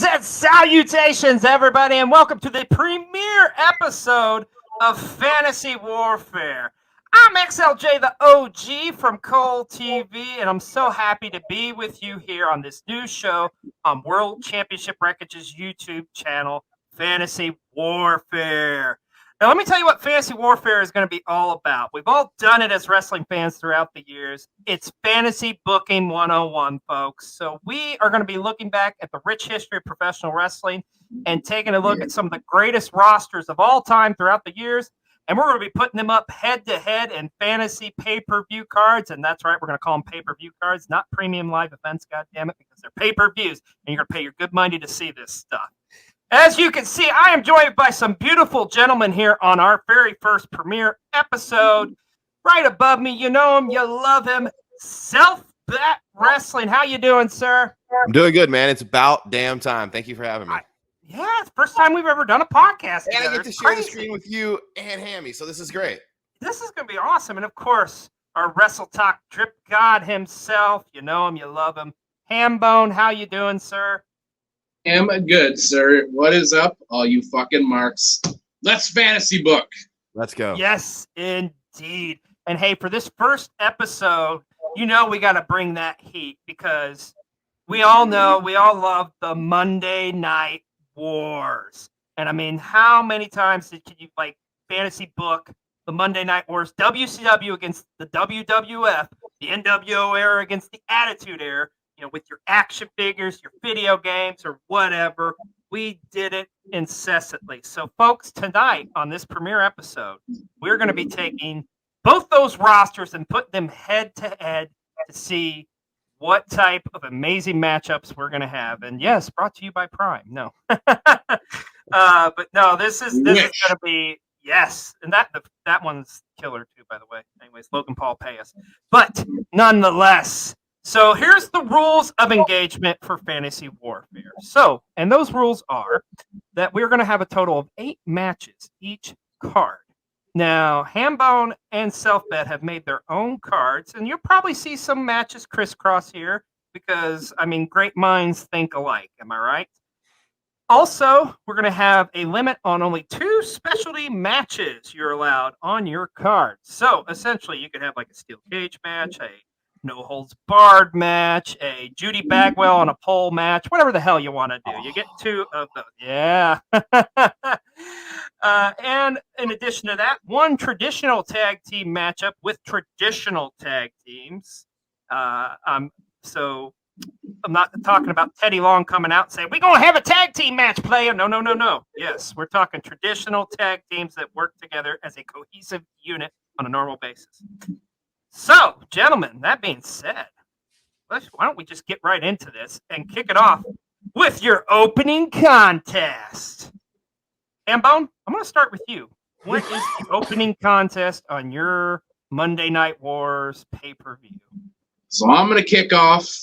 Greetings and salutations, everybody, and welcome to the premiere episode of Fantasy Warfare. I'm XLJtheOG from Cole TV, and I'm so happy to be with you here on this new show on World Championship Wreckage's YouTube channel, Fantasy Warfare. Now, let me tell you what Fantasy Warfare is going to be all about. We've all done it as wrestling fans throughout the years. It's Fantasy Booking 101, folks. So we are going to be looking back at the rich history of professional wrestling and taking a look at some of the greatest rosters of all time throughout the years. And we're going to be putting them up head-to-head in fantasy pay-per-view cards. And that's right, we're going to call them pay-per-view cards, not premium live events, goddammit, because they're pay-per-views. And you're going to pay your good money to see this stuff. As you can see, I am joined by some beautiful gentlemen here on our very first premiere episode. Right above me, you know him, you love him, Selfbet Wrestling. How you doing, sir? I'm doing good, man. It's about damn time. Thank you for having me. Yeah, it's the first time we've ever done a podcast and together. I get to share the screen with you and Hammy, so this is great. This is going to be awesome. And, of course, our Wrestle Talk drip god himself, you know him, you love him, Haaambooone. How you doing, sir? Am good, sir. What is up, all you fucking marks? Let's fantasy book. Let's go. Yes, indeed. And hey, for this first episode, you know we got to bring that heat because we all know, we all love the Monday Night Wars. And I mean, how many times can you like fantasy book the Monday Night Wars? WCW against the WWF, the NWO era against the Attitude Era. You know, with your action figures, your video games, or whatever. We did it incessantly. So, folks, tonight on this premiere episode, we're going to be taking both those rosters and putting them head-to-head to see what type of amazing matchups we're going to have. And, yes, brought to you by Prime. No. But, no, this is going to be, yes. And that one's killer, too, by the way. Anyways, Logan Paul, pay us. But, nonetheless... So here's the rules of engagement for Fantasy Warfare. So, and those rules are that we're going to have a total of 8 matches each card. Now, Haaambooone and Selfbet have made their own cards, and you'll probably see some matches crisscross here because, I mean, great minds think alike. Am I right? Also, we're going to have a limit on only 2 specialty matches you're allowed on your card. So, essentially, you could have like a steel cage match, a no holds barred match, a Judy Bagwell on a pole match, whatever the hell you want to do. You get 2 of those. Yeah. And in addition to that, 1 traditional tag team matchup with traditional tag teams. So I'm not talking about Teddy Long coming out and saying, we're going to have a tag team match, player. No. Yes, we're talking traditional tag teams that work together as a cohesive unit on a normal basis. So, gentlemen, that being said, why don't we just get right into this and kick it off with your opening contest. Haaambooone, I'm going to start with you. What is the opening contest on your Monday Night Wars pay-per-view? So I'm going to kick off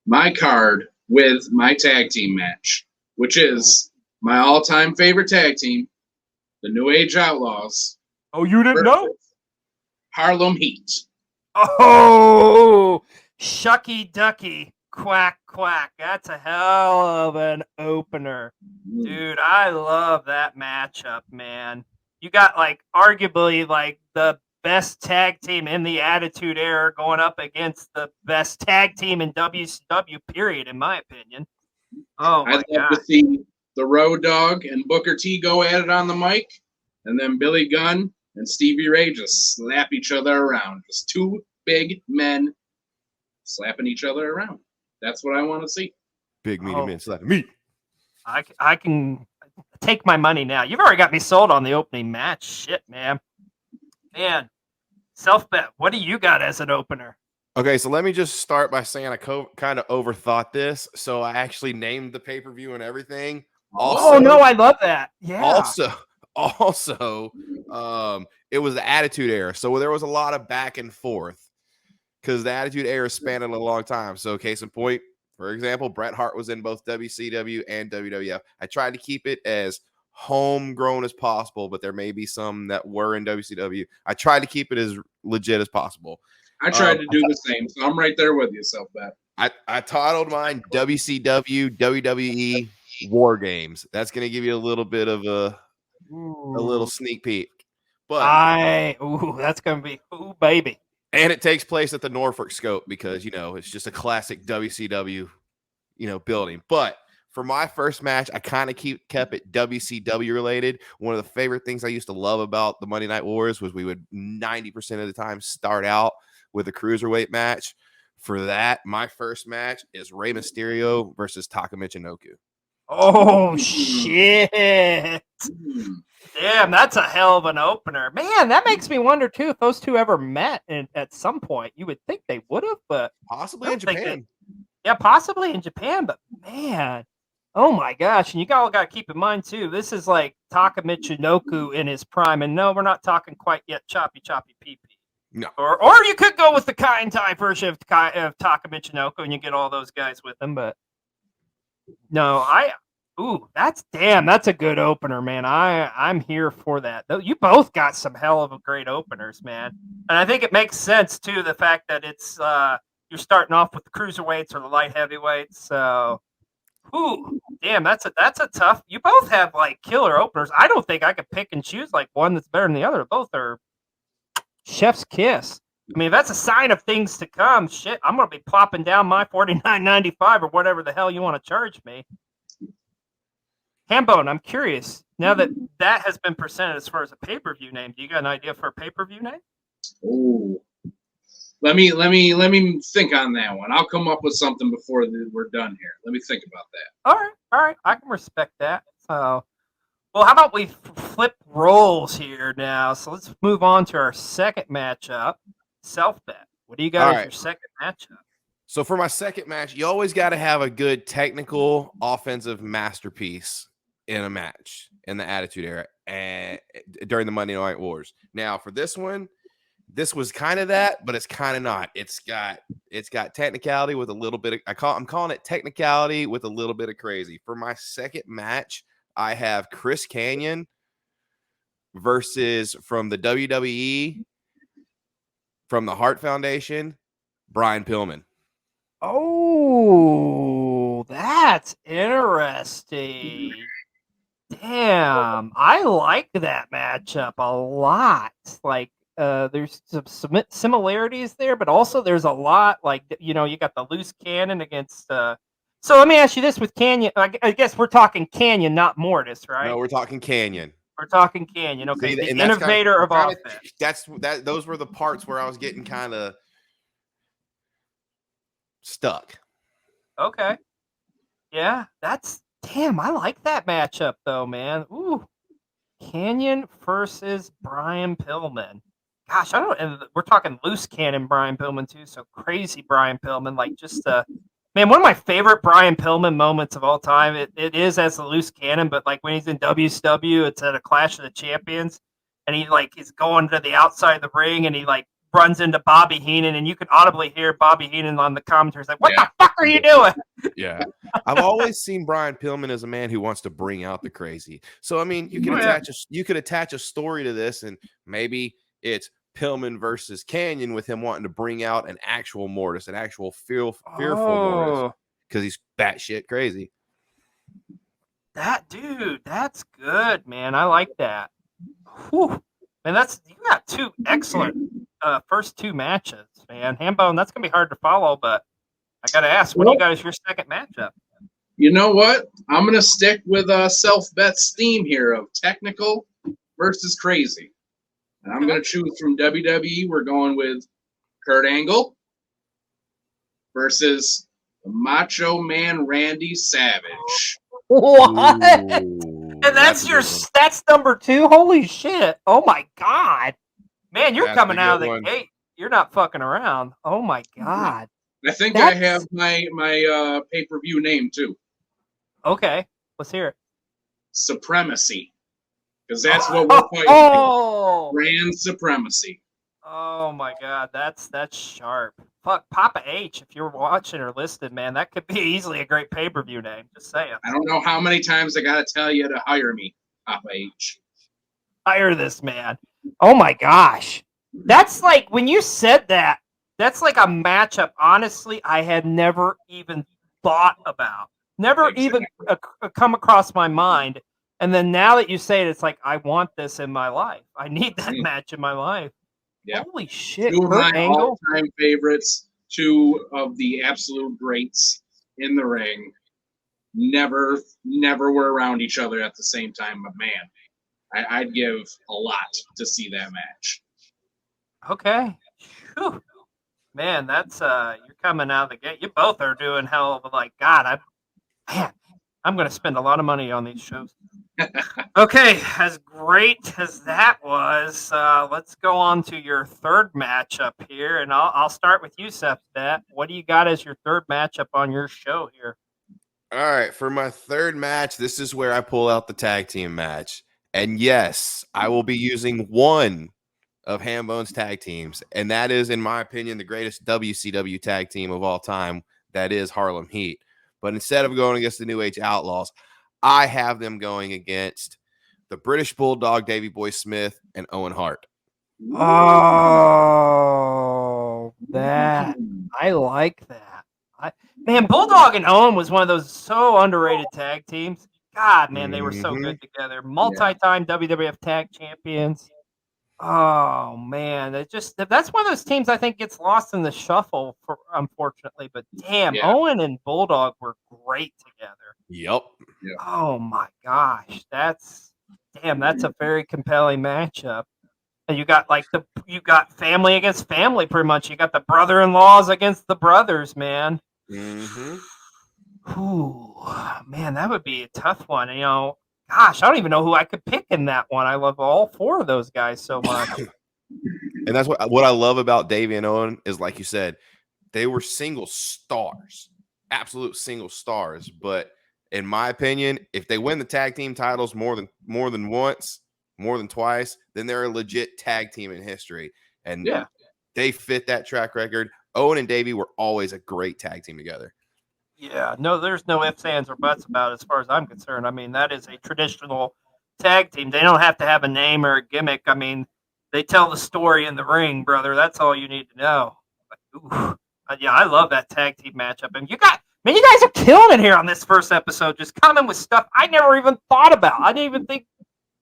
my card with my tag team match, which is my all-time favorite tag team, the New Age Outlaws. Oh, you didn't know? Harlem Heat. Oh, shucky ducky, quack, quack. That's a hell of an opener. Dude, I love that matchup, man. You got, like, arguably, like, the best tag team in the Attitude Era going up against the best tag team in WCW, period, in my opinion. Oh, my God. I'd love to see the Road Dogg and Booker T go at it on the mic, and then Billy Gunn and Stevie Ray just slap each other around. Just 2 big men slapping each other around. That's what I want to see. Big meaty men slapping me. I can take my money now. You've already got me sold on the opening match. Shit, man. Man, Selfbet, what do you got as an opener? Okay, so let me just start by saying I kind of overthought this. So I actually named the pay-per-view and everything. Also, no, I love that. Yeah. Also, it was the Attitude Era, so there was a lot of back and forth because the Attitude Era spanned a long time. So, case in point, for example, Bret Hart was in both WCW and WWF. I tried to keep it as homegrown as possible, but there may be some that were in WCW. I tried to keep it as legit as possible. I tried to do the same, so I'm right there with you, Selfbet. I titled mine WCW, WWE, War Games. That's going to give you a little bit of a little sneak peek. But that's gonna be baby. And it takes place at the Norfolk Scope because it's just a classic WCW building. But for my first match, I kind of kept it WCW related. One of the favorite things I used to love about the Monday Night Wars was we would 90% of the time start out with a cruiserweight match. For that, my first match is Rey Mysterio versus Taka Michinoku. Oh shit! Damn, that's a hell of an opener, man. That makes me wonder too if those two ever met at some point. You would think they would have, but possibly in Japan. Yeah, possibly in Japan, but man, oh my gosh! And you all got to keep in mind too. This is like Taka Michinoku in his prime, and no, we're not talking quite yet choppy pee. No. Or you could go with the Kai and Tai version of Taka Michinoku, and you get all those guys with him. But no, that's a good opener, man. I'm here for that. You both got some hell of a great openers, man. And I think it makes sense too, the fact that it's you're starting off with the cruiserweights or the light heavyweights. So, damn, that's a tough. You both have like killer openers. I don't think I could pick and choose like one that's better than the other. Both are chef's kiss. I mean, if that's a sign of things to come, shit, I'm gonna be plopping down my $49.95 or whatever the hell you want to charge me. Hambone, I'm curious. Now that has been presented as far as a pay-per-view name, do you got an idea for a pay-per-view name? Oh, let me think on that one. I'll come up with something before we're done here. Let me think about that. All right, I can respect that. So, well, how about we flip roles here now? So let's move on to our second matchup, Selfbet. What do you got as your second matchup? So for my second match, you always got to have a good technical offensive masterpiece in a match in the Attitude Era and during the Monday Night Wars. Now for this one, this was kind of that, but it's kind of not. It's got technicality with a little bit of I'm calling it technicality with a little bit of crazy. For my second match, I have Chris Kanyon versus from the WWE, from the Hart Foundation, Brian Pillman. Oh, that's interesting. Damn, I like that matchup a lot. Like, there's some similarities there, but also there's a lot. Like, you got the loose cannon against. So let me ask you this: with Kanyon, I guess we're talking Kanyon, not Mortis, right? No, we're talking Kanyon. We're talking Kanyon. Okay, the innovator of offense. Those were the parts where I was getting kind of stuck. Okay. Yeah, damn, I like that matchup though, man. Ooh. Kanyon versus Brian Pillman. Gosh, and we're talking loose cannon Brian Pillman too, so crazy Brian Pillman, like just man, one of my favorite Brian Pillman moments of all time. It is as a loose cannon, but like when he's in WCW, it's at a Clash of the Champions, and he like is going to the outside of the ring, and he like runs into Bobby Heenan, and you can audibly hear Bobby Heenan on the commentary. He's like, "What the fuck are you doing?" Yeah, I've always seen Brian Pillman as a man who wants to bring out the crazy. So I mean, you could attach a story to this, and maybe it's Pillman versus Kanyon with him wanting to bring out an actual Mortis, an actual fearful Mortis, because he's batshit crazy. That's good, man. I like that. Whew. And you got two excellent first two matches, man. Hambone, that's gonna be hard to follow, but I gotta ask, what do you got as your second matchup? You know what? I'm gonna stick with Selfbet's theme here of technical versus crazy. And I'm going to choose from WWE. We're going with Kurt Angle versus Macho Man Randy Savage. What? Ooh, and that's number 2? Holy shit. Oh, my God. Man, you're coming out of the gate. You're not fucking around. Oh, my God. I think I have my pay-per-view name, too. Okay. Let's hear it. Supremacy. Because that's what we're fighting. Grand Supremacy. Oh my God, that's sharp. Fuck, Papa H, if you're watching or listening, man, that could be easily a great pay-per-view name. Just saying. I don't know how many times I gotta tell you to hire me, Papa H. Hire this man. Oh my gosh. That's like, when you said that, that's like a matchup, honestly, I had never even thought about. Never Exactly. even come across my mind. And then now that you say it, it's like, I want this in my life. I need that match in my life. Yeah. Holy shit. Two of Kurt my Angle. all-time favorites, two of the absolute greats in the ring. Never were around each other at the same time, but man, I'd give a lot to see that match. Okay. Whew. Man, that's you're coming out of the gate. You both are doing hell of a God. I'm going to spend a lot of money on these shows. Okay, as great as that was, let's go on to your third matchup here, and I'll start with you, Selfbet. What do you got as your third matchup on your show here? All right, for my third match, this is where I pull out the tag team match. And yes, I will be using one of Haamboone's tag teams, and that is, in my opinion, the greatest WCW tag team of all time. That is Harlem Heat. But instead of going against the New Age Outlaws, I have them going against the British Bulldog, Davey Boy Smith, and Owen Hart. Oh, that I like that. Man, Bulldog and Owen was one of those so underrated tag teams. God, man, they were so good together. Multi-time WWF tag champions. Oh man, that's one of those teams I think gets lost in the shuffle, unfortunately. But damn, Owen and Bulldog were great together. Yep. Oh my gosh, that's a very compelling matchup. And you got you got family against family, pretty much. You got the brother-in-laws against the brothers, man. Mm-hmm. Ooh, man, that would be a tough one. Gosh, I don't even know who I could pick in that one. I love all four of those guys so much. And that's what I love about Davey and Owen is, like you said, they were single stars, absolute single stars. But in my opinion, if they win the tag team titles more than once, more than twice, then they're a legit tag team in history. And they fit that track record. Owen and Davey were always a great tag team together. Yeah, no, there's no ifs, ands, or buts about it as far as I'm concerned. I mean, that is a traditional tag team. They don't have to have a name or a gimmick. I mean, they tell the story in the ring, brother. That's all you need to know. Yeah, I love that tag team matchup. And you guys are killing it here on this first episode, just coming with stuff I never even thought about. I didn't even think.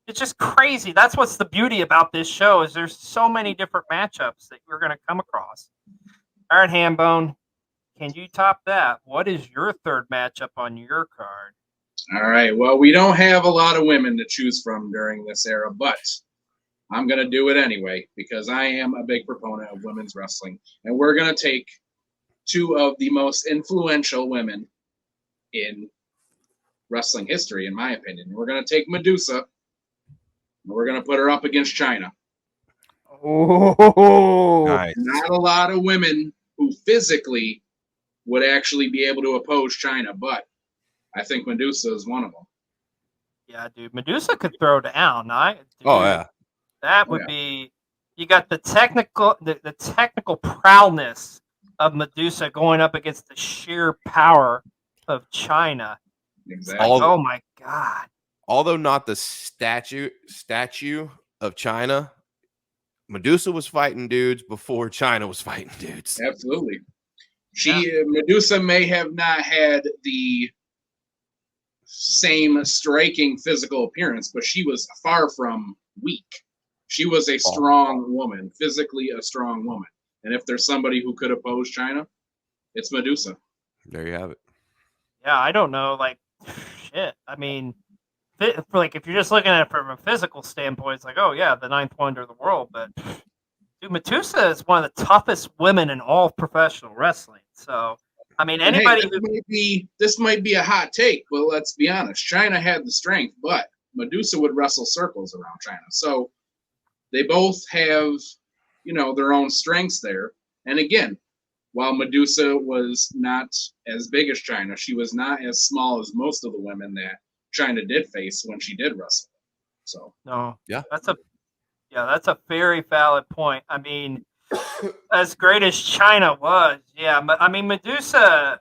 It's just crazy. That's what's the beauty about this show is there's so many different matchups that you're going to come across. All right, Haamboone. Can you top that? What is your third matchup on your card? All right. Well, we don't have a lot of women to choose from during this era, but I'm going to do it anyway because I am a big proponent of women's wrestling. And we're going to take two of the most influential women in wrestling history, in my opinion. We're going to take Medusa, and we're going to put her up against Chyna. Oh, nice. Not a lot of women who physically would actually be able to oppose Chyna, but I think Medusa is one of them. Yeah, dude. Medusa could throw down. That would be. You got the technical prowess of Medusa going up against the sheer power of Chyna. Exactly. Oh my God. Although not the statue of Chyna, Medusa was fighting dudes before Chyna was fighting dudes. Absolutely. Medusa may have not had the same striking physical appearance, but she was far from weak. She was a strong woman, physically a strong woman. And if there's somebody who could oppose Chyna, it's Medusa. There you have it. Yeah, I don't know. Shit. I mean, if you're just looking at it from a physical standpoint, it's like, oh yeah, the ninth wonder of the world. But dude, Medusa is one of the toughest women in all of professional wrestling. So, I mean, anybody. This might be a hot take, but let's be honest. Chyna had the strength, but Medusa would wrestle circles around Chyna. So they both have, their own strengths there. And again, while Medusa was not as big as Chyna, she was not as small as most of the women that Chyna did face when she did wrestle. So that's a very valid point. I mean, as great as Chyna was, I mean Medusa,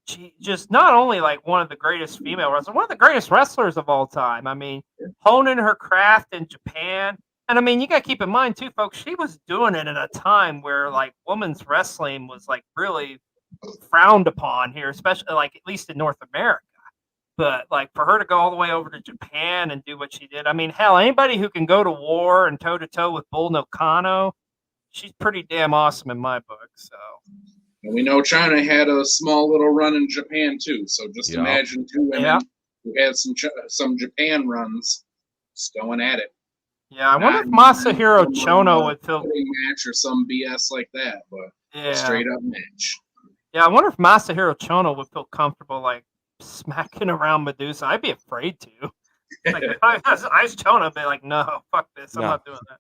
she just not only one of the greatest female wrestlers, one of the greatest wrestlers of all time. I mean, honing her craft in Japan. And I mean, you got to keep in mind too, folks, she was doing it at a time where women's wrestling was really frowned upon here, especially at least in North America. But like for her to go all the way over to Japan and do what she did, I mean, hell, anybody who can go to war and toe to toe with Bull Nakano, she's pretty damn awesome in my book. So, and we know China had a small little run in Japan too. So just imagine two women who had some Japan runs, just going at it. Yeah, I wonder if Masahiro Chono would feel match or some BS like that, but straight up match. Yeah, I wonder if Masahiro Chono would feel comfortable like smacking around Medusa. I'd be afraid to. Like if I was Chono, I'd be like, no, fuck this. I'm not doing that.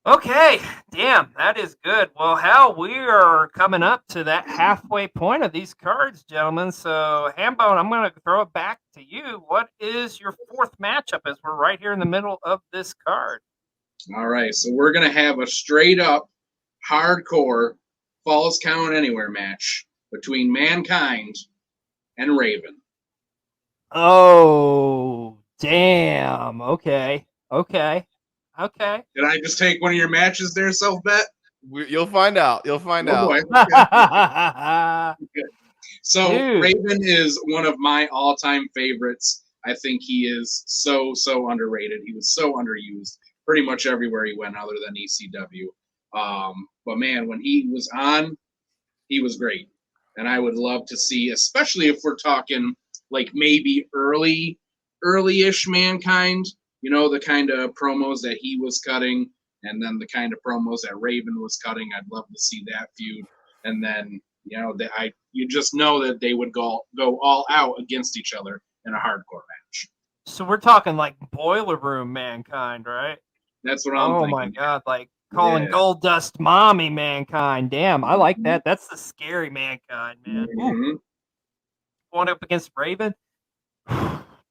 Okay, damn, that is good. Well, hell, we are coming up to that halfway point of these cards, gentlemen. So, Hambone, I'm going to throw it back to you. What is your fourth matchup as we're right here in the middle of this card? All right, so we're going to have a straight-up, hardcore, Falls Count Anywhere match between Mankind and Raven. Oh, damn. Okay. Did I just take one of your matches there, Selfbet? You'll find out. Boy. So dude. Raven is one of my all-time favorites. I think he is so underrated. He was so underused pretty much everywhere he went other than ECW. But man, when he was on, he was great. And I would love to see, especially if we're talking like maybe early-ish Mankind, you know, the kind of promos that he was cutting and then the kind of promos that Raven was cutting. I'd love to see that feud. And then, you know, you just know that they would go all out against each other in a hardcore match. So we're talking like Boiler Room Mankind, right? That's what I'm thinking. Oh my God, like calling Gold Dust Mommy Mankind. Damn, I like that. That's the scary Mankind, man. Mm-hmm. Going up against Raven.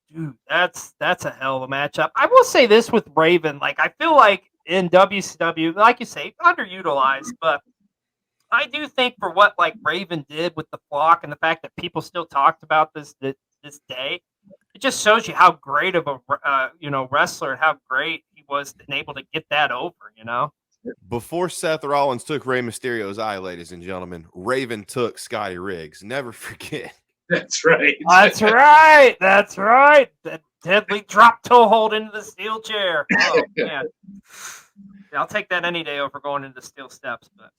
Dude, that's a hell of a matchup. I will say this with Raven, like I feel like in WCW, like you say, underutilized, but I do think for what like Raven did with the Flock and the fact that people still talked about this day, it just shows you how great of a wrestler and how great he was and able to get that over, you know. Before Seth Rollins took Rey Mysterio's eye, ladies and gentlemen, Raven took Scotty Riggs. Never forget. That's right. That's right. That deadly drop toe hold into the steel chair. Oh man, yeah, I'll take that any day over going into steel steps. But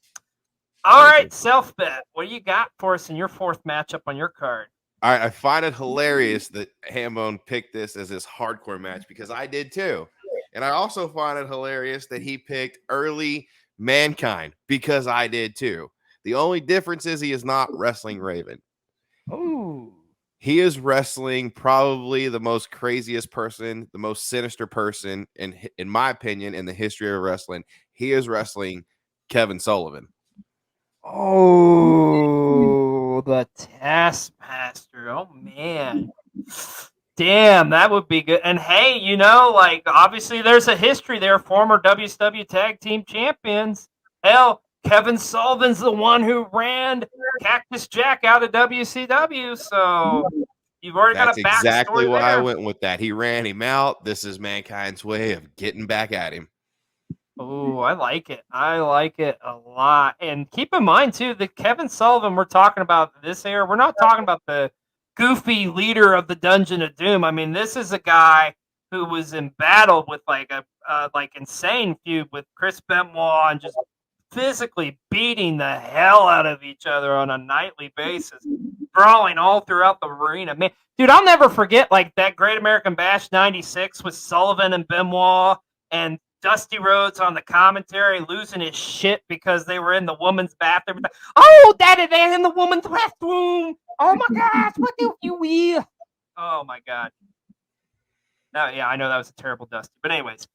all right, Selfbet, what do you got for us in your fourth matchup on your card? All right, I find it hilarious that Hambone picked this as his hardcore match because I did too, and I also find it hilarious that he picked early Mankind because I did too. The only difference is he is not wrestling Raven. Oh, he is wrestling probably the most craziest person, the most sinister person, in my opinion, in the history of wrestling. He is wrestling Kevin Sullivan. Oh, the Taskmaster. Oh, man. Damn, that would be good. And, hey, you know, like, obviously there's a history there. Former WCW Tag Team Champions. Hell, Kevin Sullivan's the one who ran Cactus Jack out of WCW, so you've already got a backstory. That's exactly why there. I went with that. He ran him out. This is Mankind's way of getting back at him. Oh, I like it. I like it a lot. And keep in mind, too, that Kevin Sullivan we're talking about this era, we're not talking about the goofy leader of the Dungeon of Doom. I mean, this is a guy who was in battle with like a insane feud with Chris Benoit and just physically beating the hell out of each other on a nightly basis, brawling all throughout the arena. Man, dude, I'll never forget like that Great American Bash '96 with Sullivan and Benoit and Dusty Rhodes on the commentary losing his shit because they were in the woman's bathroom. Oh, daddy, they're in the woman's bathroom. Oh my gosh, what do you will? Oh my God. No, yeah, I know that was a terrible Dusty. But anyways,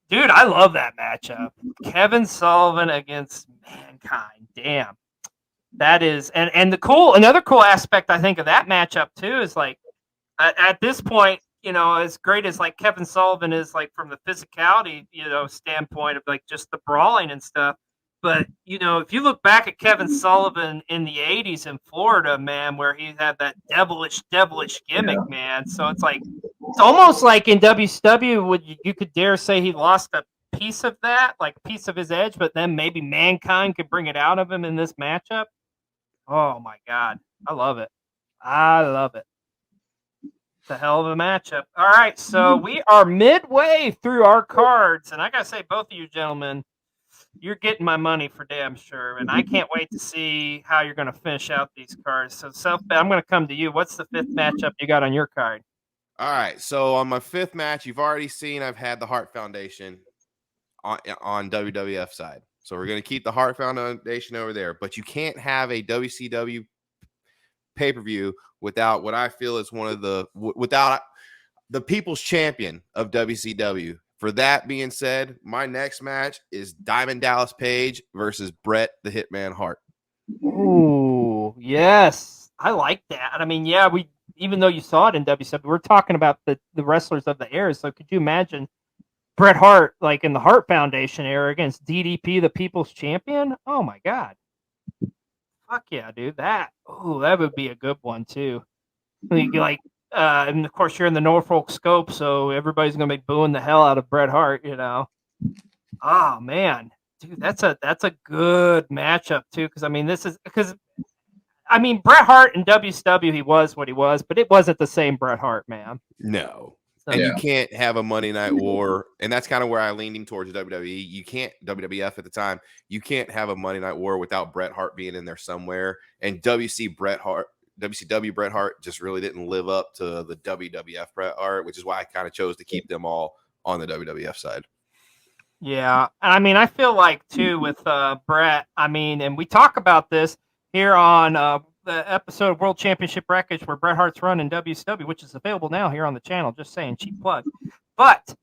dude, I love that matchup. Kevin Sullivan against Mankind. Damn. That is and another cool aspect I think of that matchup too is like at this point, you know, as great as like Kevin Sullivan is like from the physicality, you know, standpoint of like just the brawling and stuff. But, you know, if you look back at Kevin Sullivan in the 80s in Florida, man, where he had that devilish gimmick, man. So it's like, it's almost like in WCW, you could dare say he lost a piece of that, like a piece of his edge, but then maybe Mankind could bring it out of him in this matchup. Oh, my God. I love it. I love it. It's a hell of a matchup. All right, so we are midway through our cards, and I gotta say, both of you gentlemen, you're getting my money for damn sure, and I can't wait to see how you're gonna finish out these cards. So, Selfbet, I'm gonna come to you. What's the fifth matchup you got on your card? All right. So on my fifth match, you've already seen I've had the Hart Foundation on WWF side. So we're going to keep the Hart Foundation over there, but you can't have a WCW pay-per-view without what I feel is without the people's champion of WCW. For that being said, my next match is Diamond Dallas Page versus Bret the Hitman Hart. Ooh, yes. I like that. I mean, yeah, even though you saw it in WCW, we're talking about the wrestlers of the era. So could you imagine Bret Hart, like in the Hart Foundation era, against DDP, the People's Champion? Oh my God! Fuck yeah, dude! That would be a good one too. And of course you're in the Norfolk Scope, so everybody's gonna be booing the hell out of Bret Hart, you know. Oh man, dude, that's a good matchup too. Because I mean, Bret Hart in WCW, he was what he was, but it wasn't the same Bret Hart, man. No. So, And you can't have a Monday Night War, and that's kind of where I'm leaning towards WWE. You can't, WWF at the time, you can't have a Monday Night War without Bret Hart being in there somewhere. And WCW Bret Hart just really didn't live up to the WWF Bret Hart, which is why I kind of chose to keep them all on the WWF side. yeah, I mean, I feel like too with Bret. I mean, and we talk about this here on the episode of World Championship Wreckage where Bret Hart's run in WCW, which is available now here on the channel. Just saying, cheap plug. But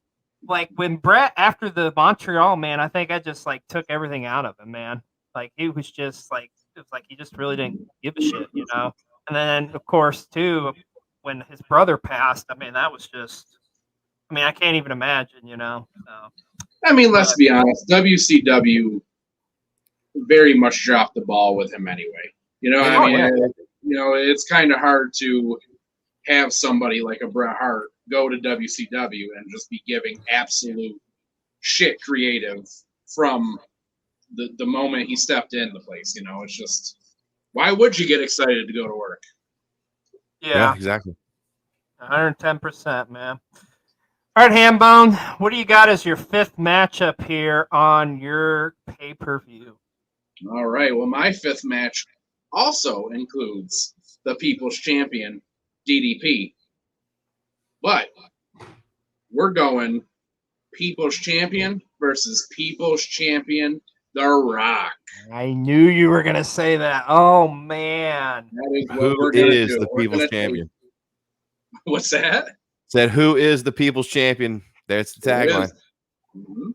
like when Bret after the Montreal, man, I think I just like took everything out of him, man. Like he was just like it was like he just really didn't give a shit, you know. And then of course too, when his brother passed, I mean that was just. I mean, I can't even imagine, you know. So. I mean, let's be honest. WCW very much dropped the ball with him anyway. You know, it's kind of hard to have somebody like a Bret Hart go to WCW and just be giving absolute shit creative from the moment he stepped in the place. You know, it's just, why would you get excited to go to work? Yeah, exactly. 110%, man. All right, Hambone, what do you got as your fifth matchup here on your pay-per-view? All right. Well, my fifth match also includes the People's Champion, DDP. But we're going People's Champion versus People's Champion, The Rock. I knew you were going to say that. Oh, man. That is what Who we're going to is do. the People's Champion? What's that? Said, who is the People's Champion? There's the tagline. Mm-hmm.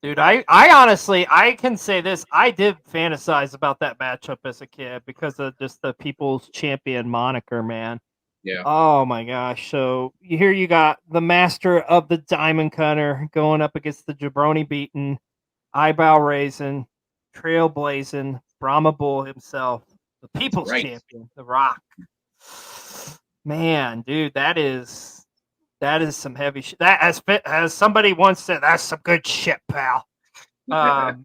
Dude, I honestly, I can say this. I did fantasize about that matchup as a kid because of just the People's Champion moniker, man. Yeah. Oh, my gosh. So here you got the master of the Diamond Cutter going up against the jabroni beaten, eyebrow raising, trailblazing, Brahma Bull himself, the People's Champion, The Rock. Man, dude, that is some heavy shit. That as somebody once said, that's some good shit, pal. God,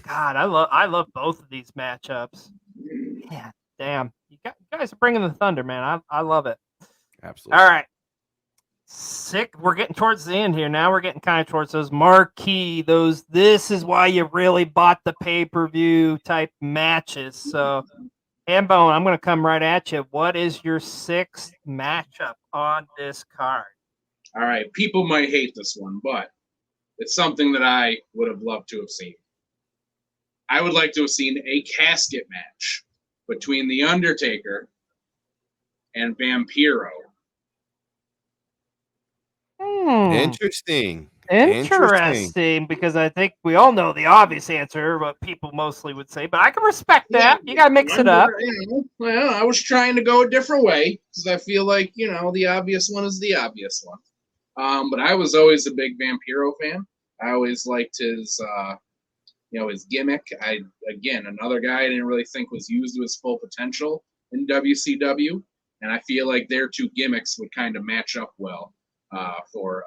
I love both of these matchups. Man, damn, you guys are bringing the thunder, man. I love it. Absolutely. All right, we're getting towards the end here. Now we're getting kind of towards those marquee. This is why you really bought the pay-per-view type matches. So. Hambone, I'm going to come right at you. What is your sixth matchup on this card? All right. People might hate this one, but it's something that I would have loved to have seen. I would like to have seen a casket match between The Undertaker and Vampiro. Interesting, because I think we all know the obvious answer, what people mostly would say, but I can respect that. You got to mix it up. Well, I was trying to go a different way because I feel like, the obvious one is the obvious one. But I was always a big Vampiro fan. I always liked his gimmick. Another guy I didn't really think was used to his full potential in WCW. And I feel like their two gimmicks would kind of match up well for,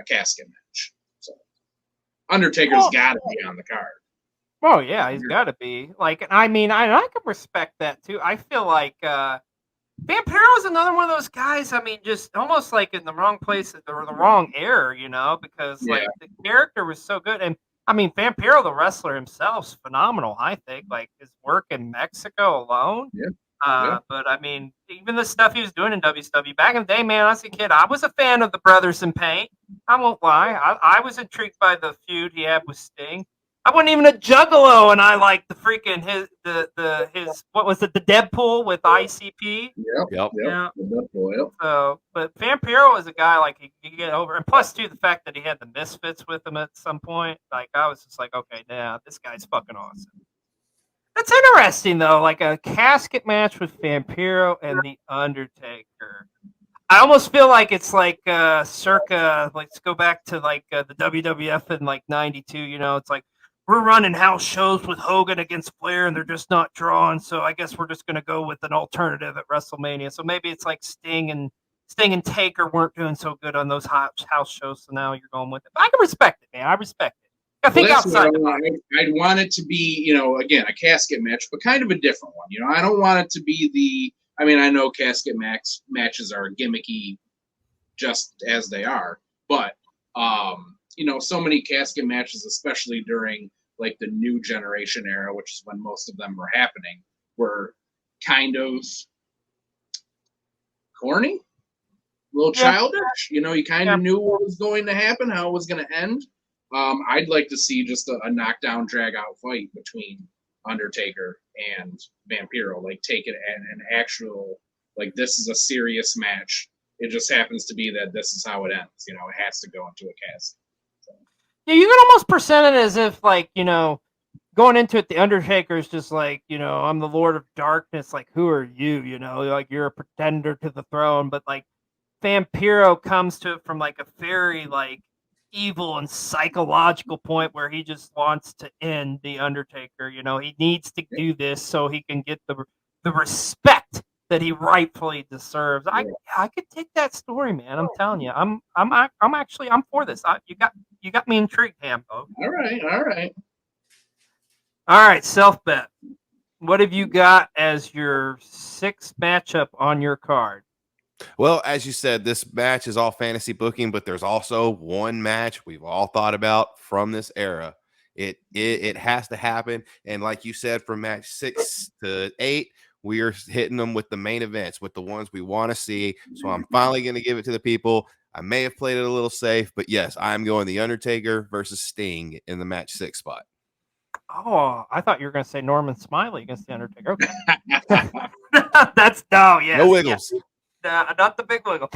a casket match. So Undertaker's got to be on the card. Oh, yeah, he's got to be. Like, I mean, I can respect that, too. I feel like Vampiro is another one of those guys. I mean, just almost like in the wrong place at the wrong era, because Yeah. like the character was so good. And I mean, Vampiro, the wrestler himself, is phenomenal. I think like his work in Mexico alone. Yeah. Yeah. But I mean, even the stuff he was doing in WCW back in the day, man. As a kid, I was a fan of the Brothers in Paint. I won't lie. I was intrigued by the feud he had with Sting. I wasn't even a Juggalo, and I liked the freaking his what was it, the Deadpool with ICP. Yep. Yeah. The Deadpool, yep. So, but Vampiro was a guy like he could get over, and plus too the fact that he had the Misfits with him at some point. Like I was just like, okay, now this guy's fucking awesome. That's interesting though, like a casket match with Vampiro and the Undertaker. I almost feel like it's like circa, let's go back to like the WWF in like '92. It's like we're running house shows with Hogan against Flair, and they're just not drawing. So I guess we're just going to go with an alternative at WrestleMania. So maybe it's like Sting and Taker weren't doing so good on those house shows, so now you're going with it. But I can respect it, man. I respect it. I think outside the box. I'd want it to be, again, a casket match, but kind of a different one. I don't want it to be I know casket matches are gimmicky just as they are, but, so many casket matches, especially during like the new generation era, which is when most of them were happening, were kind of corny, a little childish. You kind of knew what was going to happen, how it was going to end. I'd like to see just a knockdown, drag-out fight between Undertaker and Vampiro. Like, take it at an actual, like, this is a serious match. It just happens to be that this is how it ends. It has to go into a casket. So. Yeah, you can almost present it as if, like, going into it, the Undertaker is just like, I'm the Lord of Darkness. Like, who are you? Like, you're a pretender to the throne. But, like, Vampiro comes to it from, like, a very, like, evil and psychological point where he just wants to end the Undertaker. He needs to do this so he can get the respect that he rightfully deserves. I could take that story, man. I'm telling you, I'm for this. You got me intrigued, Hambo. All right. Self bet. What have you got as your sixth matchup on your card? Well, as you said, this match is all fantasy booking, but there's also one match we've all thought about from this era. It has to happen. And like you said, from match 6 to 8, we are hitting them with the main events, with the ones we want to see. So I'm finally going to give it to the people. I may have played it a little safe, but yes, I'm going the Undertaker versus Sting in the match 6 spot. Oh, I thought you were going to say Norman Smiley against the Undertaker. Okay. No wiggles. Yes. Not the big wiggle.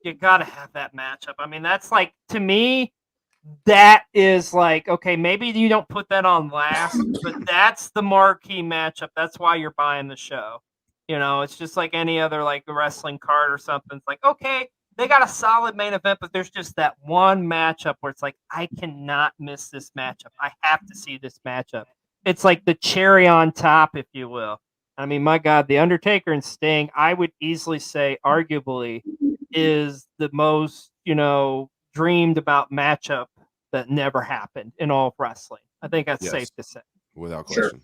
You gotta have that matchup. I mean, that's like, to me, that is like, okay, maybe you don't put that on last, but that's the marquee matchup. That's why you're buying the show. It's just like any other like wrestling card or something. It's like, okay, they got a solid main event, but there's just that one matchup where it's like, I cannot miss this matchup. I have to see this matchup. It's like the cherry on top, if you will. I mean, my God, The Undertaker and Sting, I would easily say, arguably, is the most, dreamed about matchup that never happened in all of wrestling. I think that's safe to say. Without question. Sure.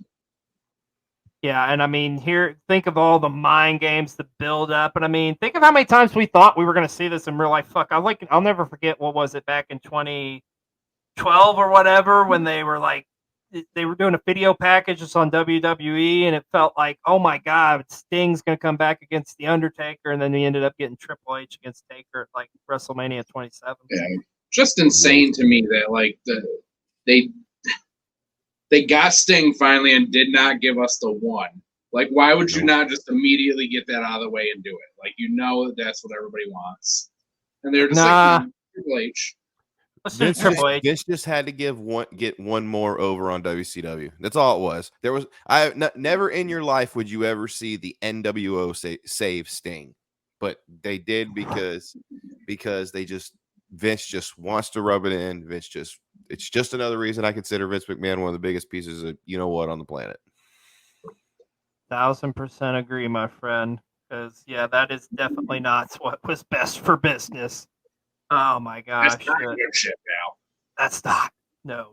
Yeah, and I mean, think of all the mind games, the build up, and I mean, think of how many times we thought we were going to see this in real life. Fuck, I'll never forget, what was it, back in 2012 or whatever, when they were doing a video package just on WWE, and it felt like, oh my God, Sting's going to come back against The Undertaker, and then he ended up getting Triple H against Taker at like WrestleMania 27. Yeah, just insane to me that like they got Sting finally and did not give us the one. Like, why would you not just immediately get that out of the way and do it? Like, that's what everybody wants, and they're just like Triple H. Vince just had to get one more over on WCW. That's all it was. Never in your life would you ever see the NWO save Sting, but they did because Vince just wants to rub it in. It's just another reason I consider Vince McMahon one of the biggest pieces of on the planet. 1000% agree, my friend. Because that is definitely not what was best for business. Oh my gosh! That's not good shit now. That's not. No.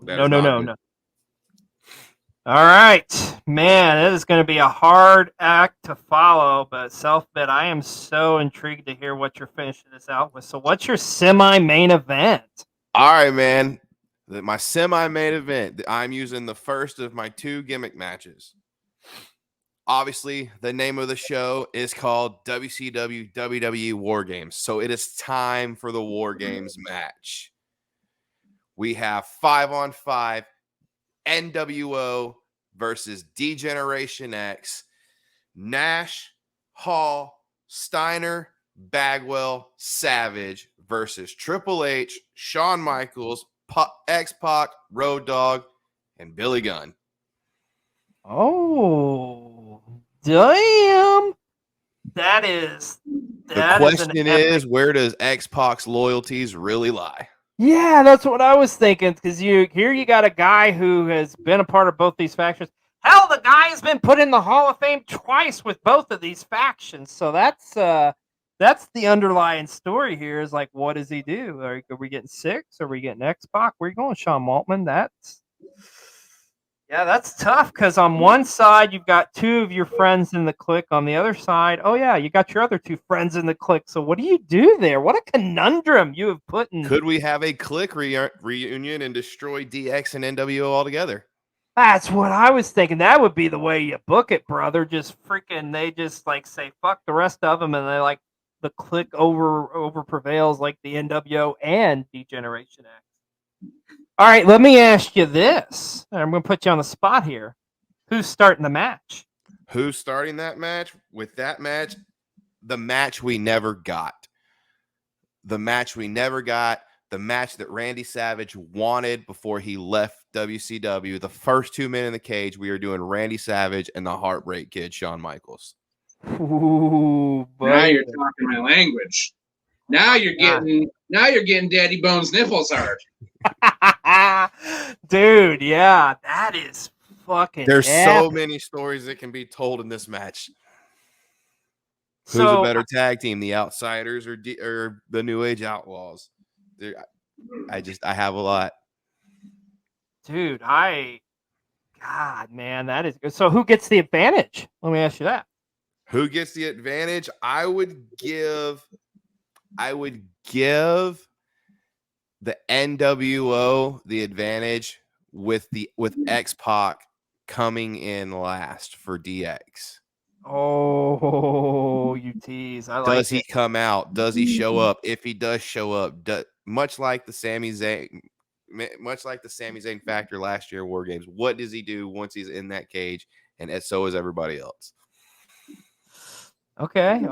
All right, man, it is going to be a hard act to follow, but Selfbet, I am so intrigued to hear what you're finishing this out with. So, what's your semi-main event? All right, man. My semi-main event, I'm using the first of my 2 gimmick matches. Obviously, the name of the show is called WCW WWE War Games. So it is time for the War Games match. We have 5-on-5 NWO versus D-Generation X, Nash, Hall, Steiner, Bagwell, Savage versus Triple H, Shawn Michaels, X-Pac, Road Dogg, and Billy Gunn. Oh, damn! The question is, where does X-Pac's loyalties really lie? Yeah, that's what I was thinking. Because you got a guy who has been a part of both these factions. Hell, the guy has been put in the Hall of Fame twice with both of these factions. So that's the underlying story here. Is like, what does he do? Are we getting 6? Are we getting X-Pac? Where are you going, Sean Waltman? That's tough because on one side you've got 2 of your friends in the clique. On the other side, oh yeah, you got your other 2 friends in the clique. So what do you do there? What a conundrum you have put in. Could we have a clique reunion and destroy DX and NWO altogether? That's what I was thinking. That would be the way you book it, brother. They just like say fuck the rest of them, and they like the clique over prevails like the NWO and D-Generation X. All right, let me ask you this. I'm going to put you on the spot here. Who's starting the match? Who's starting that match? With that match, the match we never got. The match that Randy Savage wanted before he left WCW. The first 2 men in the cage, we are doing Randy Savage and the Heartbreak Kid, Shawn Michaels. Ooh, now you're talking my language. Now you're getting Daddy Bones nipples hard. Dude, yeah, that is fucking There's epic. so many stories that can be told in this match. Who's a better tag team, the Outsiders or the New Age Outlaws? I have a lot. Dude, God, man, that is good. So who gets the advantage? Let me ask you that. Who gets the advantage? I would give the NWO the advantage with X-Pac coming in last for DX. Oh, you tease. I like it. Does he come out? Does he show up? If he does show up, much like the Sami Zayn factor last year, War Games, what does he do once he's in that cage? And so is everybody else. Okay.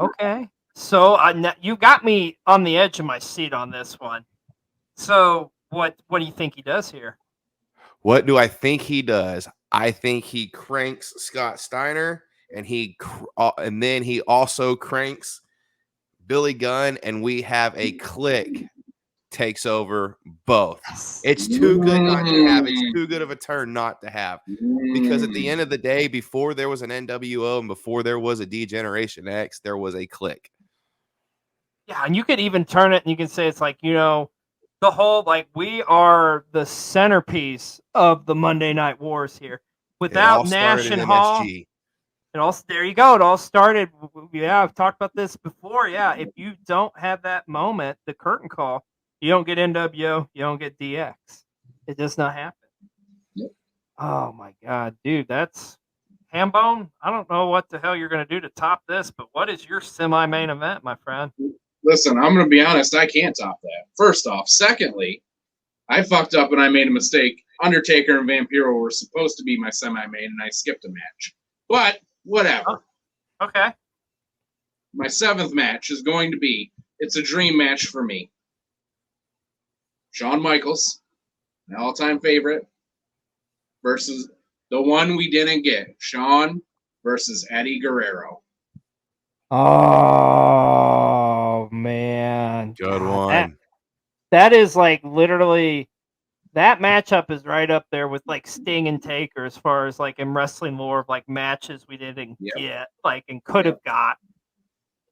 So you got me on the edge of my seat on this one. So what do you think he does here? What do I think he does? I think he cranks Scott Steiner, and then he also cranks Billy Gunn, and we have a clique takes over both. It's too good not to have. It's too good of a turn not to have. Because at the end of the day, before there was an NWO and before there was a D-Generation X, there was a clique. Yeah, and you could even turn it and you can say it's like, the whole, like, we are the centerpiece of the Monday Night Wars here. Without Nash and Hall, there you go. It all started. Yeah, I've talked about this before. Yeah, if you don't have that moment, the curtain call, you don't get NWO, you don't get DX. It does not happen. Yep. Oh my God, dude, that's Hambone. I don't know what the hell you're going to do to top this, but what is your semi-main event, my friend? Listen, I'm going to be honest. I can't top that. First off. Secondly, I fucked up and I made a mistake. Undertaker and Vampiro were supposed to be my semi-main, and I skipped a match. But whatever. Oh, okay. My 7th match is going to be, it's a dream match for me. Shawn Michaels, my all-time favorite, versus the one we didn't get, Shawn versus Eddie Guerrero. Oh, man. Good one. That is like literally, that matchup is right up there with like Sting and Taker as far as like in wrestling lore of like matches we didn't get, like, and could have got.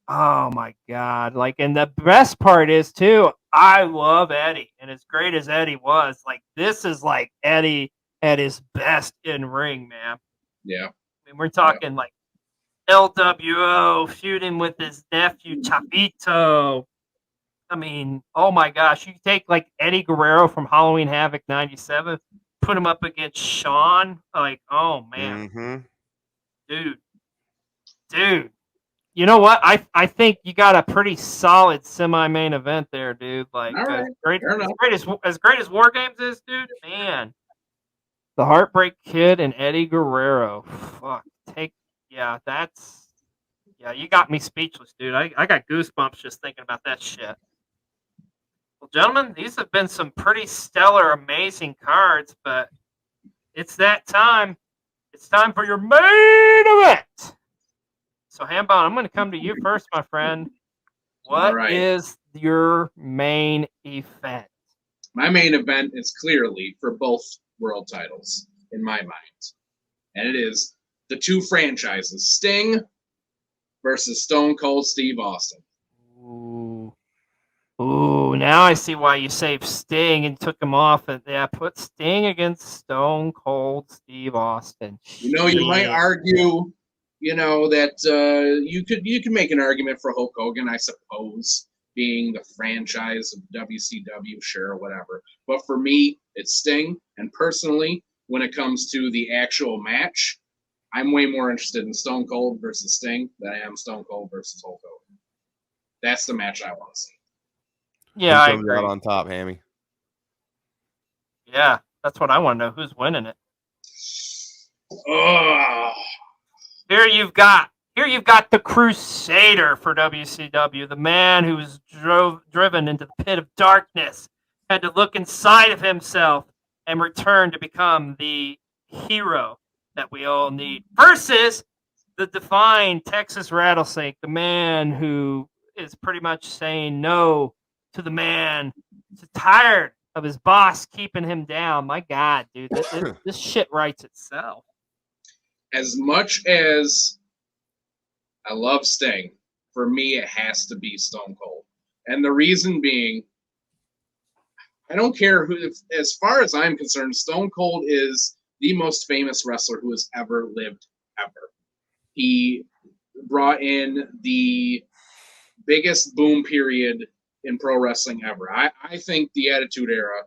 Oh my God. Like, and the best part is too, I love Eddie, and as great as Eddie was, like, this is like Eddie at his best in ring, man. Yeah. I mean, we're talking like LWO feuding with his nephew Chavito. I mean, oh my gosh, you take like Eddie Guerrero from Halloween Havoc '97, put him up against Shawn, like, oh man, dude. You know what? I think you got a pretty solid semi-main event there, dude. Like, All right. as great as War Games is, dude. Man, the Heartbreak Kid and Eddie Guerrero. Fuck, you got me speechless, dude. I got goosebumps just thinking about that shit. Well, gentlemen, these have been some pretty stellar, amazing cards, but it's that time. It's time for your main event. So, Hambone, I'm going to come to you first, my friend. What is your main event? My main event is clearly for both world titles, in my mind. And it is the two franchises, Sting versus Stone Cold Steve Austin. Ooh, now I see why you saved Sting and took him off. And put Sting against Stone Cold Steve Austin. You might argue, that you could make an argument for Hulk Hogan, I suppose, being the franchise of WCW, sure, whatever. But for me, it's Sting. And personally, when it comes to the actual match, I'm way more interested in Stone Cold versus Sting than I am Stone Cold versus Hulk Hogan. That's the match I want to see. Yeah, I agree. Out on top, Hammy. Yeah, that's what I want to know. Who's winning it? Oh. Here you've got the Crusader for WCW, the man who was driven into the pit of darkness, had to look inside of himself and return to become the hero that we all need. Versus the defined Texas Rattlesnake, the man who is pretty much saying no to the man who's tired of his boss keeping him down. My God, dude, this shit writes itself. As much as I love Sting, for me, it has to be Stone Cold. And the reason being, I don't care who, as far as I'm concerned, Stone Cold is the most famous wrestler who has ever lived, ever. He brought in the biggest boom period in pro wrestling ever. I think the Attitude Era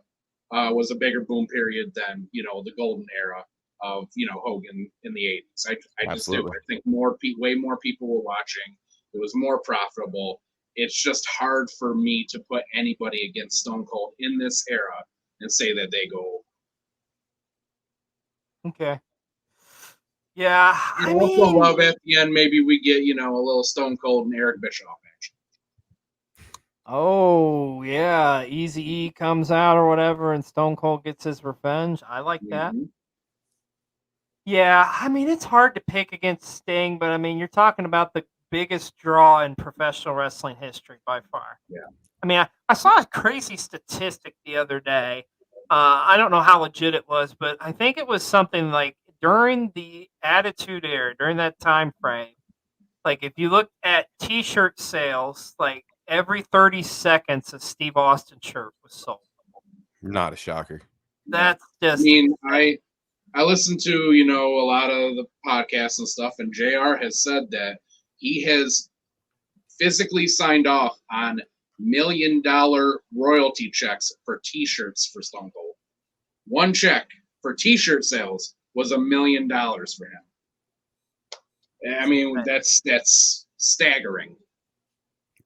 was a bigger boom period than, the golden era of, Hogan in the 80s. I just do. I think way more people were watching. It was more profitable. It's just hard for me to put anybody against Stone Cold in this era and say that they go over. Okay. Yeah. I also love at the end, maybe we get, a little Stone Cold and Eric Bischoff action. Oh, yeah. Easy-E comes out or whatever, and Stone Cold gets his revenge. I like that. Yeah, it's hard to pick against Sting, but, you're talking about the biggest draw in professional wrestling history by far. Yeah. I saw a crazy statistic the other day. I don't know how legit it was, but I think it was something like during the Attitude Era, during that time frame, like if you look at T-shirt sales, like every 30 seconds a Steve Austin shirt was sold. Not a shocker. That's just. I listen to, a lot of the podcasts and stuff, and JR has said that he has physically signed off on $1 million royalty checks for T-shirts for Stone Cold. One check for T-shirt sales was $1 million for him. That's staggering.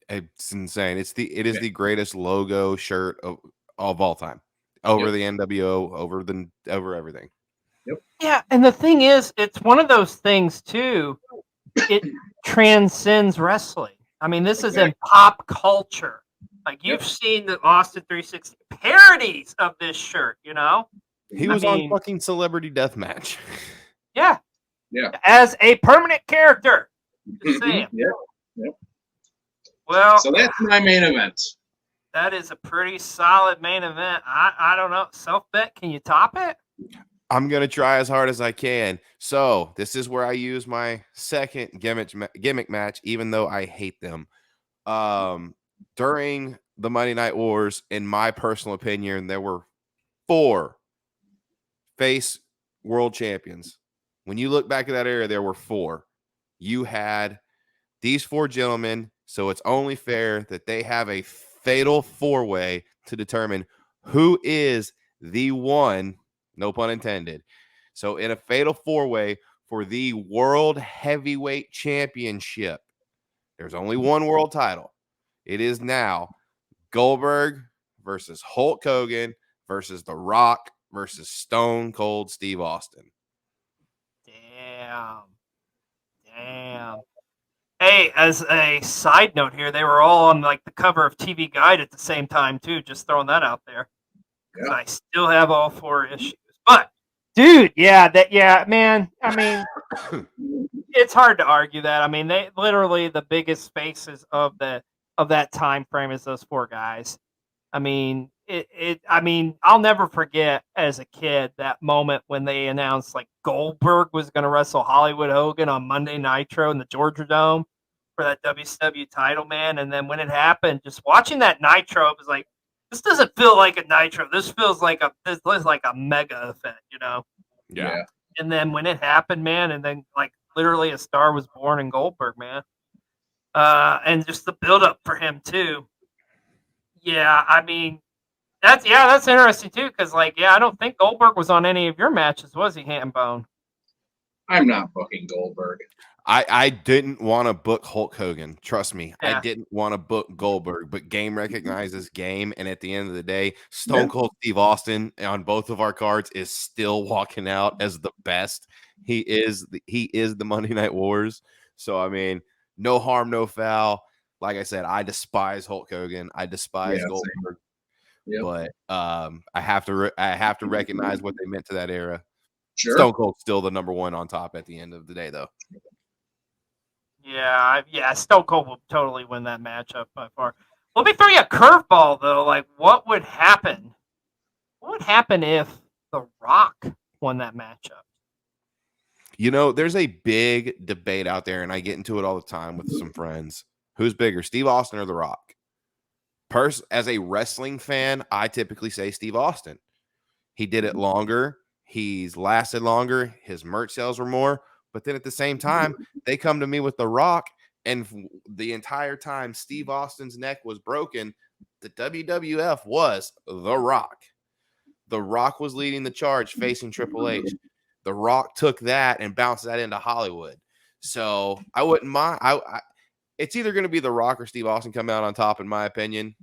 It's insane. It is the greatest logo shirt of all time. Over the NWO, over everything. Yep. Yeah, and the thing is, it's one of those things too. It transcends wrestling. This is in pop culture. Like you've seen the Austin 360 parodies of this shirt. He was on fucking Celebrity Deathmatch. Yeah. Yeah. As a permanent character. Just saying. Yep. Well, so that's my main event. That is a pretty solid main event. I don't know. Selfbet, can you top it? I'm going to try as hard as I can. So this is where I use my second gimmick match, even though I hate them. During the Monday Night Wars, in my personal opinion, there were 4 face world champions. When you look back at that era, there were 4. You had these 4 gentlemen, so it's only fair that they have a fatal 4-way to determine who is the one, no pun intended. So in a fatal 4-way for the World Heavyweight Championship, there's only one world title. It is now Goldberg versus Hulk Hogan versus The Rock versus Stone Cold Steve Austin. Damn. Hey, as a side note here, they were all on like the cover of TV Guide at the same time too. Just throwing that out there. Yeah. I still have all 4 issues. But dude, man. I mean, it's hard to argue that. I mean, they literally the biggest faces of that time frame is those 4 guys. I mean, I'll never forget as a kid that moment when they announced like Goldberg was going to wrestle Hollywood Hogan on Monday Nitro in the Georgia Dome for that WCW title, man. And then when it happened, just watching that Nitro, it was like, this doesn't feel like a Nitro. This feels like a mega event, you know? Yeah. And then when it happened, man, and then like literally a star was born in Goldberg, man. And just the build-up for him too. Yeah, I mean, that's interesting too, because I don't think Goldberg was on any of your matches, was he, Hambone? I'm not booking Goldberg. I didn't want to book Hulk Hogan. Trust me, Yeah. I didn't want to book Goldberg, but game recognizes game, and at the end of the day, Stone Cold Steve Austin on both of our cards is still walking out as the best. He is the Monday Night Wars. So I mean, no harm, no foul. Like I said, I despise Hulk Hogan. I despise Goldberg. Yep. But I have to recognize what they meant to that era. Sure. Stone Cold's still the number 1 on top at the end of the day, though. Yeah, Stone Cold will totally win that matchup by far. Let me throw you a curveball though. Like, what would happen? What would happen if The Rock won that matchup? You know, there's a big debate out there, and I get into it all the time with some friends. Who's bigger, Steve Austin or The Rock? As a wrestling fan, I typically say Steve Austin. He did it longer. He's lasted longer. His merch sales were more. But then at the same time, they come to me with The Rock, and the entire time Steve Austin's neck was broken, the WWF was The Rock. The Rock was leading the charge facing Triple H. The Rock took that and bounced that into Hollywood. So I wouldn't mind. It's either going to be The Rock or Steve Austin come out on top, in my opinion.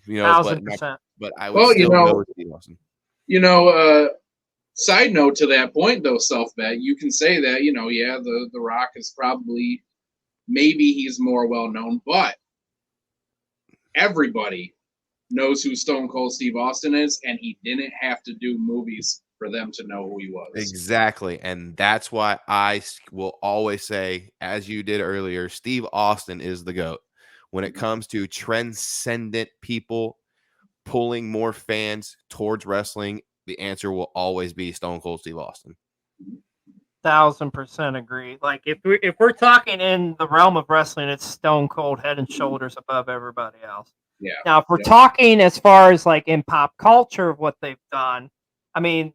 You know, 1,000%. But I would still go with Steve Austin. You know, side note to that point, though, Selfbet, you can say that, you know, the Rock is probably, maybe he's more well-known, but everybody knows who Stone Cold Steve Austin is, and he didn't have to do movies for them to know who he was. Exactly. And that's why I will always say, as you did earlier, Steve Austin is the GOAT. When it comes to transcendent people pulling more fans towards wrestling, the answer will always be Stone Cold Steve Austin. 1,000% agree. Like if we're talking in the realm of wrestling, it's Stone Cold head and shoulders above everybody else. Yeah. Now, if we're talking as far as like in pop culture of what they've done, I mean,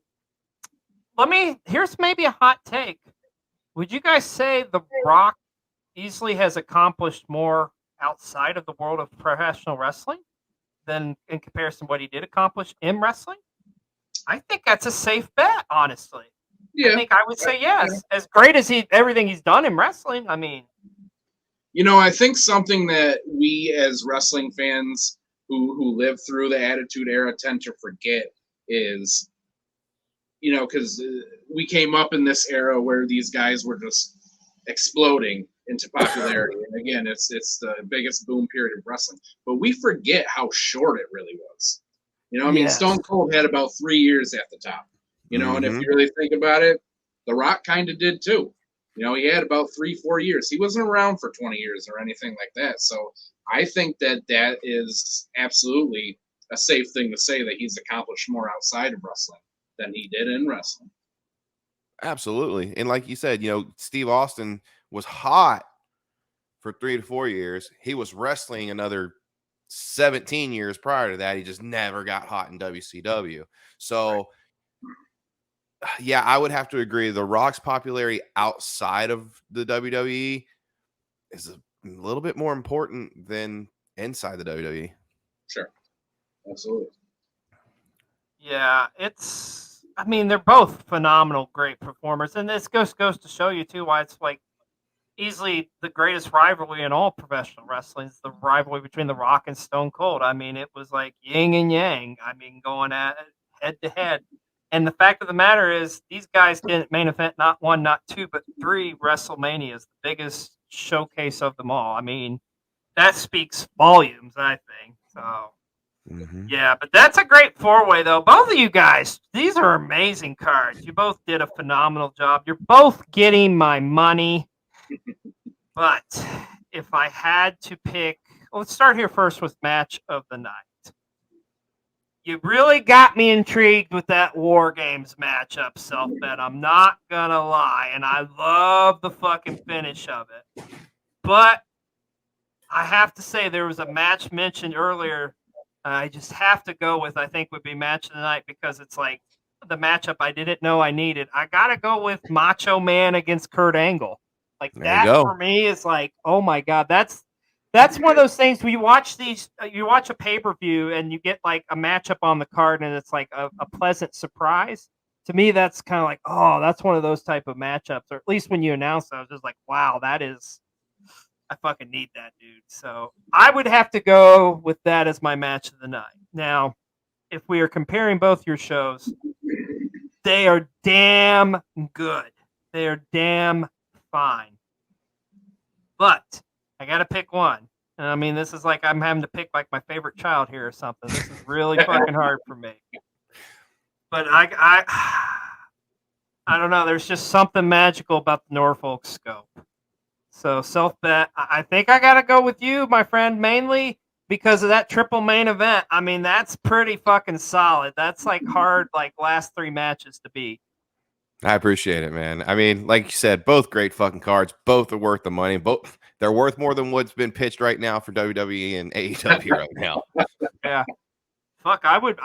here's maybe a hot take. Would you guys say The Rock easily has accomplished more outside of the world of professional wrestling than in comparison to what he did accomplish in wrestling? I think that's a safe bet, honestly. Yeah. I think I would say yes. Yeah. As great as everything he's done in wrestling, I mean. You know, I think something that we as wrestling fans who lived through the Attitude Era tend to forget is, you know, because we came up in this era where these guys were just exploding into popularity. And again, it's the biggest boom period of wrestling. But we forget how short it really was. You know, I mean, Yes. Stone Cold had about 3 years at the top. You know, and if you really think about it, The Rock kind of did too. You know, he had about 3-4 years. He wasn't around for 20 years or anything like that. So I think that is absolutely a safe thing to say, that he's accomplished more outside of wrestling than he did in wrestling. Absolutely. And like you said, you know, Steve Austin was hot for 3 to 4 years. He was wrestling another 17 years prior to that. He just never got hot in WCW. So Yeah, I would have to agree. The Rock's popularity outside of the WWE is a little bit more important than inside the WWE. Sure. Absolutely. Yeah, I mean, they're both phenomenal, great performers. And this goes to show you, too, why it's like easily the greatest rivalry in all professional wrestling is the rivalry between The Rock and Stone Cold. I mean, it was like yin and yang. I mean, going at it head to head. And the fact of the matter is, these guys didn't main event not one, not two, but 3 WrestleManias, the biggest showcase of them all. I mean, that speaks volumes, I think. So, yeah, but that's a great 4-way, though. Both of you guys, these are amazing cards. You both did a phenomenal job. You're both getting my money. But if I had to pick, let's start here first with match of the night. You really got me intrigued with that War Games matchup, Selfbet. I'm not going to lie. And I love the fucking finish of it. But I have to say there was a match mentioned earlier I just have to go with, I think, would be match of the night because it's like the matchup I didn't know I needed. I got to go with Macho Man against Kurt Angle. Like There that you go. for me is like, oh my God, that's one of those things where you watch a pay-per-view and you get like a matchup on the card and it's like a pleasant surprise. To me, that's kind of like, oh, that's one of those type of matchups, or at least when you announce it, I was just like, wow, I fucking need that, dude. So I would have to go with that as my match of the night. Now, if we are comparing both your shows, they are damn good. They are damn fine. But I got to pick one. And I mean, this is like I'm having to pick like my favorite child here or something. This is really fucking hard for me. But I don't know. There's just something magical about the Norfolk scope. So Selfbet, I think I got to go with you, my friend, mainly because of that triple main event. I mean, that's pretty fucking solid. That's like hard, like last 3 matches to beat. I appreciate it, man. I mean, like you said, both great fucking cards. Both are worth the money. Both they're worth more than what's been pitched right now for WWE and AEW right now. Yeah. Fuck, I would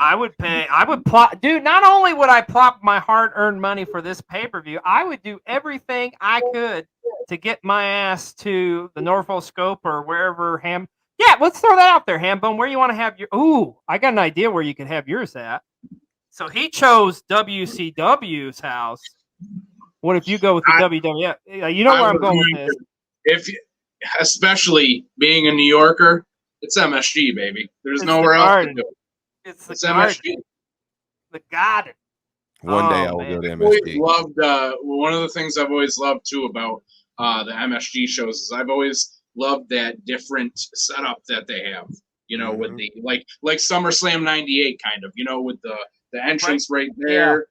plot, dude. Not only would I plop my hard-earned money for this pay-per-view, I would do everything I could to get my ass to the Norfolk Scope or wherever Yeah, let's throw that out there, Hambone. Where you want to have your? Ooh, I got an idea where you can have yours at. So he chose WCW's house. What if you go with the WWF? You know where I'm going with this. Especially being a New Yorker, it's MSG, baby. There's nowhere else to do it. It's MSG. The Garden. One day I will go to MSG. One of the things I've always loved too about the MSG shows is I've always loved that different setup that they have. You know, with the like SummerSlam '98 kind of. You know, with the entrance right there. Yeah.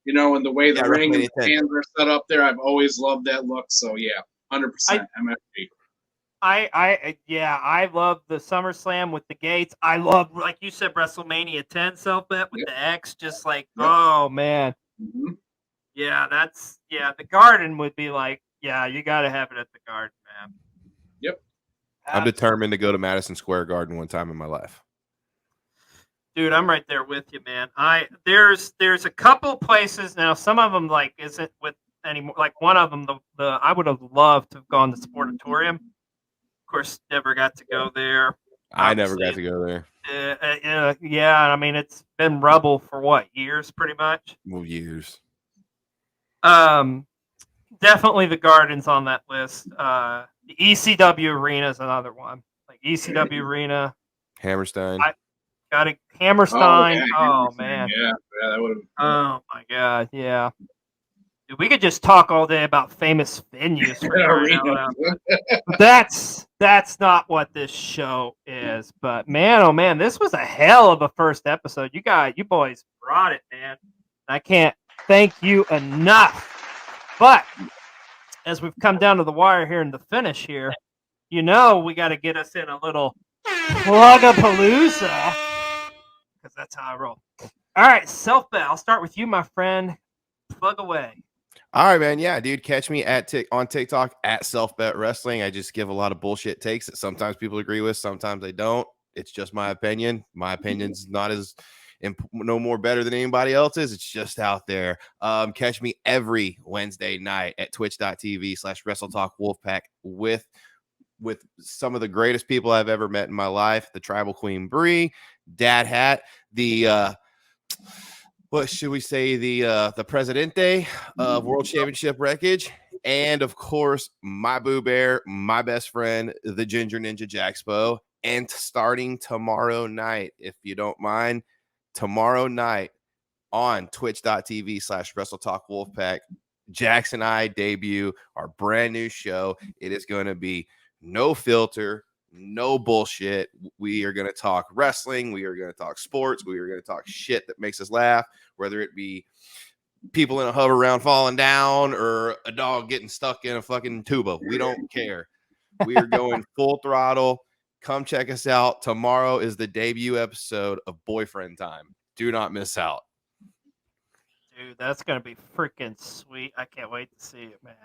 You know, and the way the ring and the fans are set up there. I've always loved that look. So yeah, 100% MSG. I love the SummerSlam with the gates. I love, like you said, WrestleMania 10 Selfbet with the X, just like, oh man. Mm-hmm. Yeah, the Garden would be like, yeah, you got to have it at the Garden, man. Yep. I'm determined to go to Madison Square Garden one time in my life. Dude, I'm right there with you, man. There's a couple places now. Some of them like isn't with anymore. Like one of them, the I would have loved to have gone to Sportatorium. Of course, never got to go there. I never got to go there. Yeah, I mean it's been rubble for what, years, pretty much. Well, years. Definitely the Garden's on that list. The ECW Arena is another one. Like ECW Arena. Hammerstein. Got a Hammerstein. Oh man. Yeah, that would have. Oh my God. Yeah. Dude, we could just talk all day about famous venues. That's not what this show is. But man, oh man, this was a hell of a first episode. You boys brought it, man. I can't thank you enough. But as we've come down to the wire here in the finish here, we got to get us in a little plug-a-palooza. Because that's how I roll. All right, Selfbet, I'll start with you, my friend. Plug away. All right, man. Yeah, dude. Catch me on TikTok at Selfbet Wrestling. I just give a lot of bullshit takes that sometimes people agree with, sometimes they don't. It's just my opinion. My opinion's not as and no more better than anybody else's. It's just out there. Catch me every Wednesday night at twitch.tv/WrestleTalkWolfpack with some of the greatest people I've ever met in my life. The Tribal Queen Bree, Dad Hat, the what should we say, the Presidente of World Championship Wreckage, and of course my Boo Bear, my best friend, the Ginger Ninja Jaxpo. And starting tomorrow night, if you don't mind, tomorrow night on twitch.tv/WrestleTalkWolfpack, Jax and I debut our brand new show. It is going to be no filter, no bullshit. We are going to talk wrestling. We are going to talk sports. We are going to talk shit that makes us laugh, whether it be people in a hover round falling down or a dog getting stuck in a fucking tuba. We don't care. We are going full throttle. Come check us out. Tomorrow is the debut episode of Boyfriend Time. Do not miss out. Dude, that's going to be freaking sweet. I can't wait to see it, man.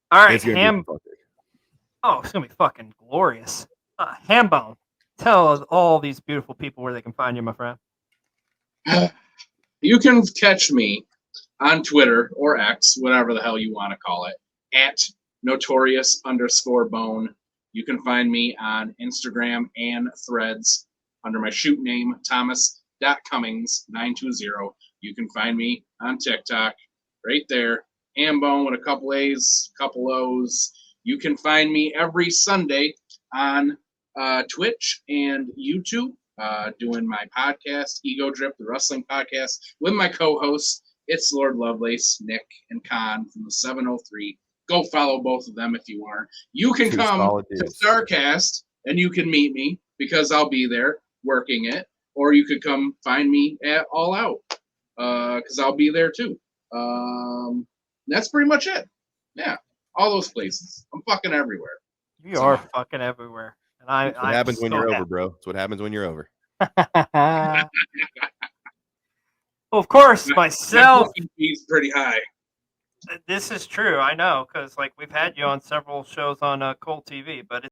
All right, It's gonna be fucking- Oh, it's going to be fucking glorious. Hambone, tell all these beautiful people where they can find you, my friend. You can catch me on Twitter or X, whatever the hell you want to call it, at notorious_bone. You can find me on Instagram and Threads under my shoot name, Thomas.Cummings920. You can find me on TikTok right there. Hambone with a couple A's, couple O's. You can find me every Sunday on Twitch and YouTube doing my podcast, Ego Drip, the wrestling podcast, with my co-hosts. It's Lord Lovelace, Nick, and Con from the 703. Go follow both of them if you aren't. You can come to StarCast and you can meet me because I'll be there working it. Or you could come find me at All Out because I'll be there too. That's pretty much it. Yeah, all those places. I'm fucking everywhere. You are fucking everywhere. And That's what happens when you're over, bro. That's what happens when you're over. Well, of course, myself. He's pretty high. This is true. I know because like we've had you on several shows on Cold TV, but